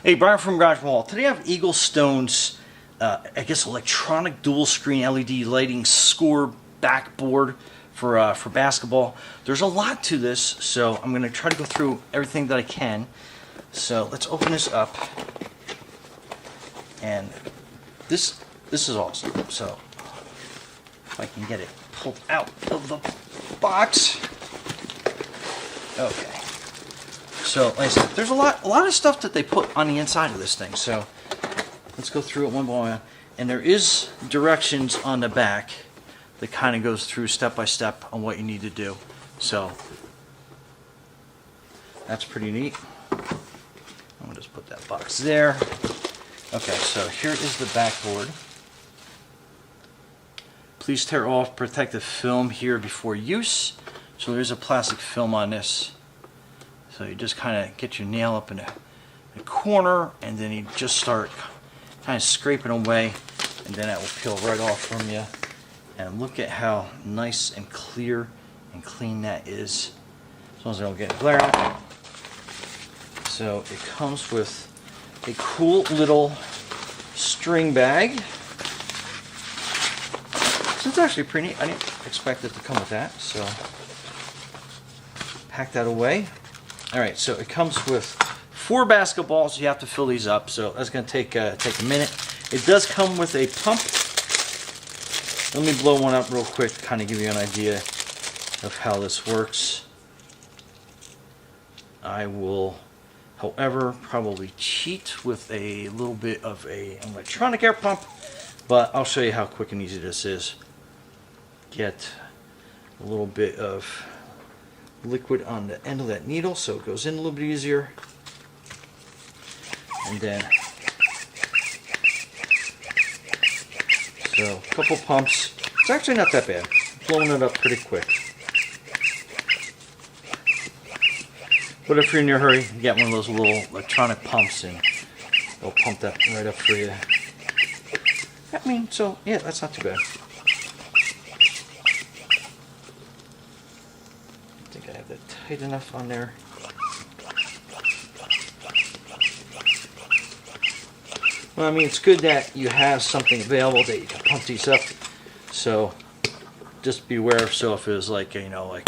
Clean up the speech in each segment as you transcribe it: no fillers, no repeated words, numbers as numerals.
Hey, Brian from Garage Wall. Today I have EagleStone's, I guess, electronic dual screen LED lighting score backboard for basketball. There's a lot to this, so I'm going to try to go through everything that I can. So let's open this up. And this is awesome. So if I can get it pulled out of the box. Okay. So, like I said, there's a lot of stuff that they put on the inside of this thing. So, let's go through it one by one. And there is directions on the back that kind of goes through step by step on what you need to do. So, that's pretty neat. I'm gonna just put that box there. Okay, so here is the backboard. Please tear off protective film here before use. So there's a plastic film on this. So you just kind of get your nail up in the corner, and then you just start kind of scraping away, and then that will peel right off from you. And look at how nice and clear and clean that is, as long as I don't get glare out. So it comes with a cool little string bag. So it's actually pretty neat. I didn't expect it to come with that, so pack that away. Alright, so it comes with 4 basketballs. You have to fill these up, so that's going to take a minute. It does come with a pump. Let me blow one up real quick to kind of give you an idea of how this works. I will, however, probably cheat with a little bit of an electronic air pump, but I'll show you how quick and easy this is. Get a little bit of liquid on the end of that needle so it goes in a little bit easier, and then so a couple pumps. It's actually not that bad, blowing it up pretty quick, but if you're in your hurry, you get one of those little electronic pumps and they'll pump that right up for you. I mean, so yeah, that's not too bad. I have that tight enough on there. Well, I mean, it's good that you have something available that you can pump these up. So just be aware. So if it was like, you know, like,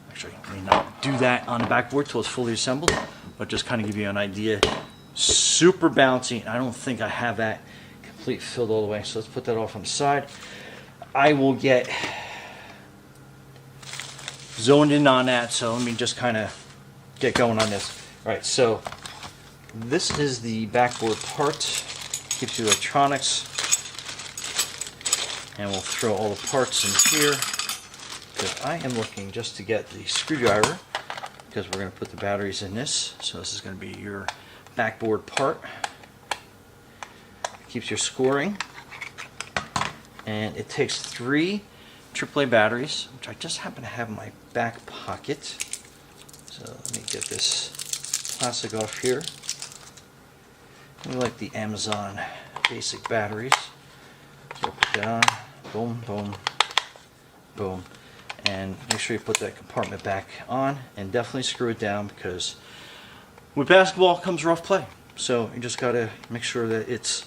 actually, I may not do that on the backboard till it's fully assembled, but just kind of give you an idea. Super bouncy. I don't think I have that complete filled all the way. So let's put that off on the side. I will get zoned in on that, so let me just kind of get going on this. Alright, so this is the backboard part. Keeps you electronics, and we'll throw all the parts in here because I am looking just to get the screwdriver, because we're going to put the batteries in this. So this is going to be your backboard part. Keeps your scoring, and it takes 3 AAA batteries, which I just happen to have in my back pocket. So let me get this plastic off here. We like the Amazon basic batteries. So put that on. Boom, boom, boom. And make sure you put that compartment back on, and definitely screw it down, because with basketball comes rough play. So you just got to make sure that it's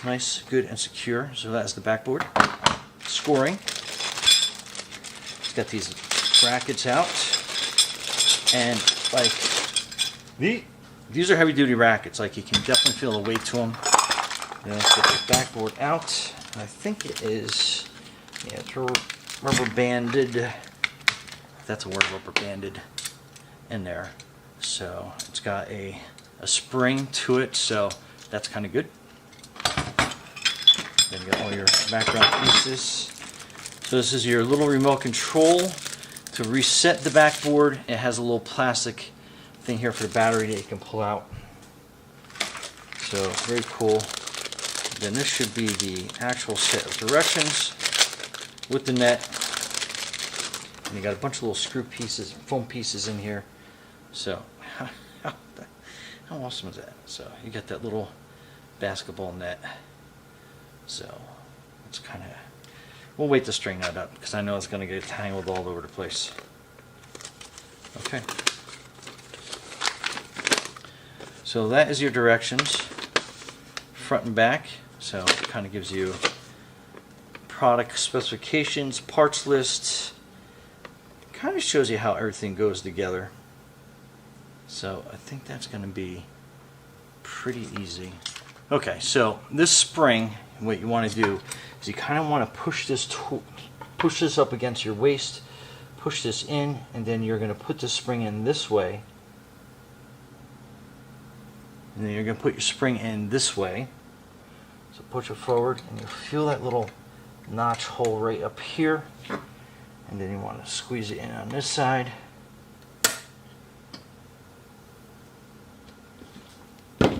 nice, good, and secure. So that's the backboard. Scoring. Got these brackets out, and like these are heavy duty brackets. Like, you can definitely feel the weight to them. Then let's get the backboard out. I think it is, yeah, it's rubber banded. That's a word, rubber banded in there. So it's got a spring to it, so that's kind of good. Then you got all your background pieces. So this is your little remote control to reset the backboard. It has a little plastic thing here for the battery that you can pull out. So very cool. Then this should be the actual set of directions with the net. And you got a bunch of little screw pieces, foam pieces in here. So how awesome is that? So you got that little basketball net. So it's kind of, we'll wait to string that up because I know it's going to get tangled all over the place. Okay. So that is your directions, front and back. So it kind of gives you product specifications, parts lists, kind of shows you how everything goes together. So I think that's going to be pretty easy. Okay, so this spring, what you want to do is you kind of want to push this up against your waist, push this in, and then you're going to put the spring in this way. And then you're going to put your spring in this way. So push it forward, and you feel that little notch hole right up here. And then you want to squeeze it in on this side. Then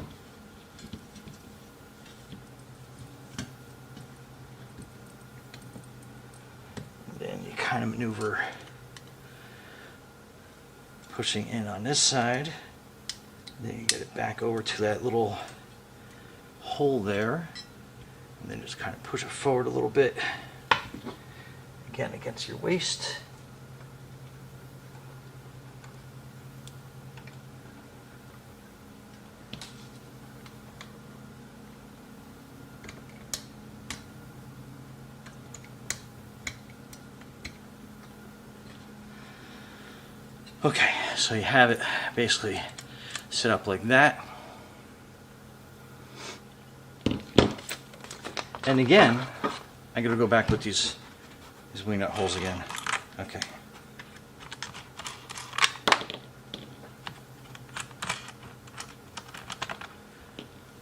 you kind of maneuver, pushing in on this side. Then you get it back over to that little hole there, and then just kind of push it forward a little bit, again against your waist. Okay, so you have it basically set up like that. And again, I gotta go back with these wing nut holes again. Okay.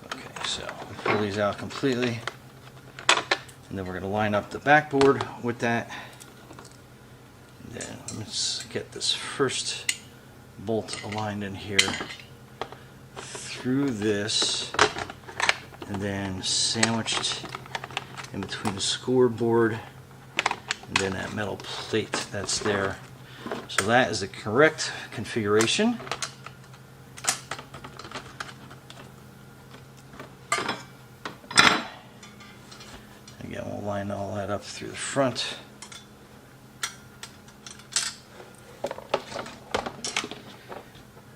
Okay, so we pull these out completely, and then we're gonna line up the backboard with that. And then let's get this first bolt aligned in here through this, and then sandwiched in between the scoreboard and then that metal plate that's there. So that is the correct configuration. Again, we'll line all that up through the front.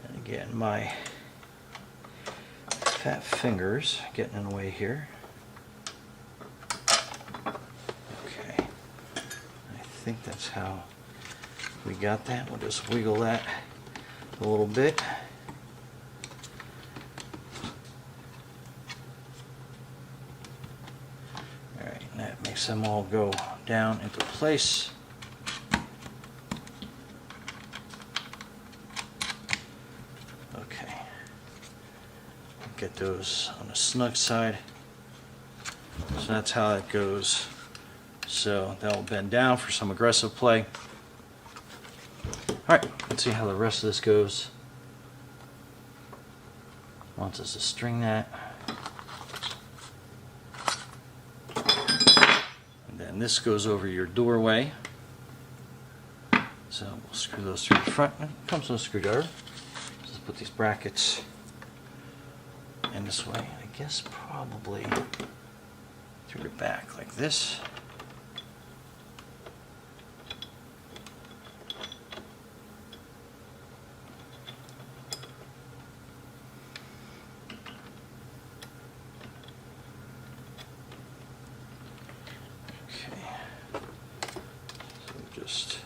And again, my fat fingers getting in the way here. Okay, I think that's how we got that. We'll just wiggle that a little bit. Alright, that makes them all go down into place. Okay, get those on the snug side. So that's how it goes. So that'll bend down for some aggressive play. Alright, let's see how the rest of this goes. Wants us to string that. And then this goes over your doorway. So we'll screw those through the front. It comes with a screwdriver. Just put these brackets in this way. I guess probably through the back like this. Just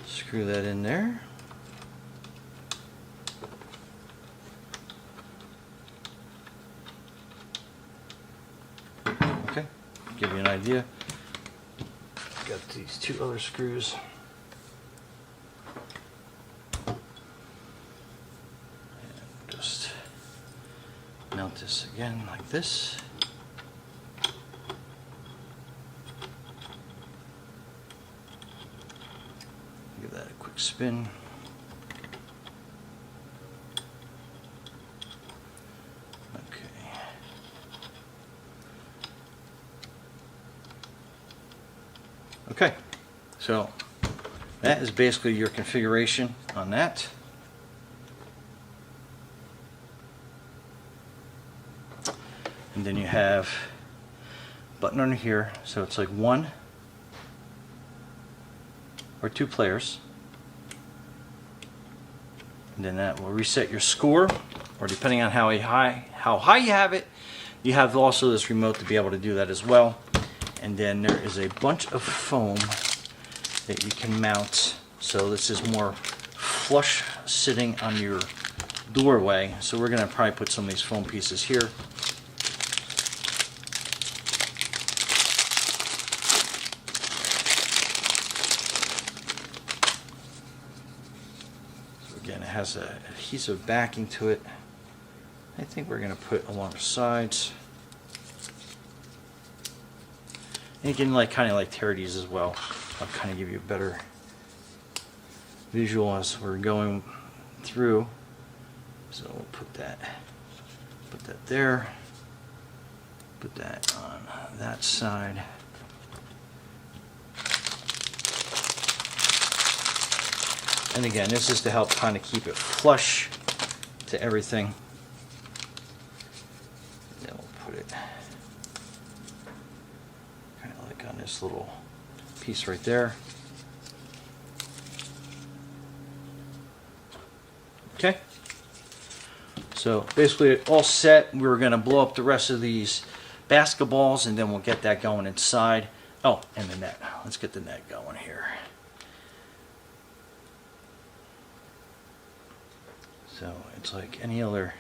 screw that in there. Okay, give you an idea. Got these two other screws. And just mount this again like this. Give that a quick spin. Okay. Okay, so that is basically your configuration on that. And then you have a button under here, so it's like one or two players, and then that will reset your score or depending on how high you have it, you have also this remote to be able to do that as well. And then there is a bunch of foam that you can mount. So this is more flush sitting on your doorway. So we're gonna probably put some of these foam pieces here. So again, it has a adhesive backing to it. I think we're gonna put along the sides. And you can kind of tear these as well. I'll kind of give you a better visual as we're going through. So we'll put that there. Put that on that side. And again, this is to help kind of keep it flush to everything. Then we'll put it on this little piece right there. Okay, so basically all set. We're going to blow up the rest of these basketballs and then we'll get that going inside. Oh, and the net. Let's get the net going here. So it's like any other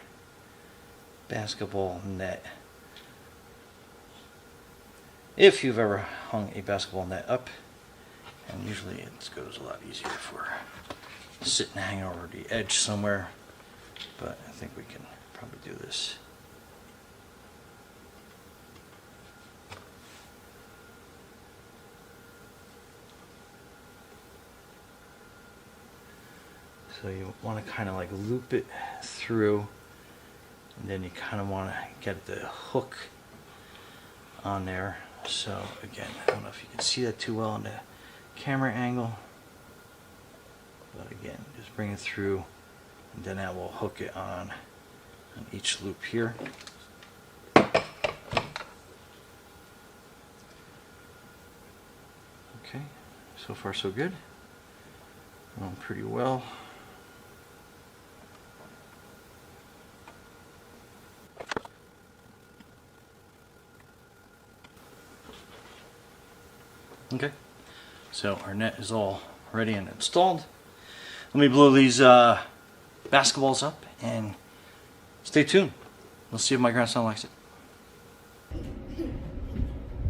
basketball net. If you've ever hung a basketball net up, and usually it goes a lot easier if we're sitting hanging over the edge somewhere, but I think we can probably do this. So you want to kind of loop it through, and then you kind of want to get the hook on there. So again, I don't know if you can see that too well on the camera angle, but again, just bring it through, and then that will hook it on each loop here. Okay, so far so good. Going pretty well. Okay, so our net is all ready and installed. Let me blow these basketballs up and stay tuned. Let's see if my grandson likes it.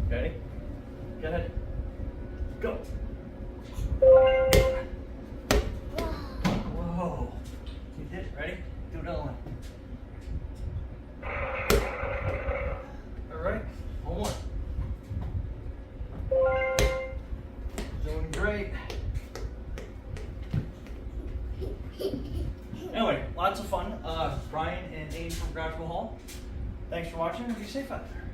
Ready? Go ahead. Go. Whoa. You did it. Ready? Do another one. All right. One more. Doing great. Anyway, lots of fun. Brian and Abe from Graduate Hall. Thanks for watching and be safe out there.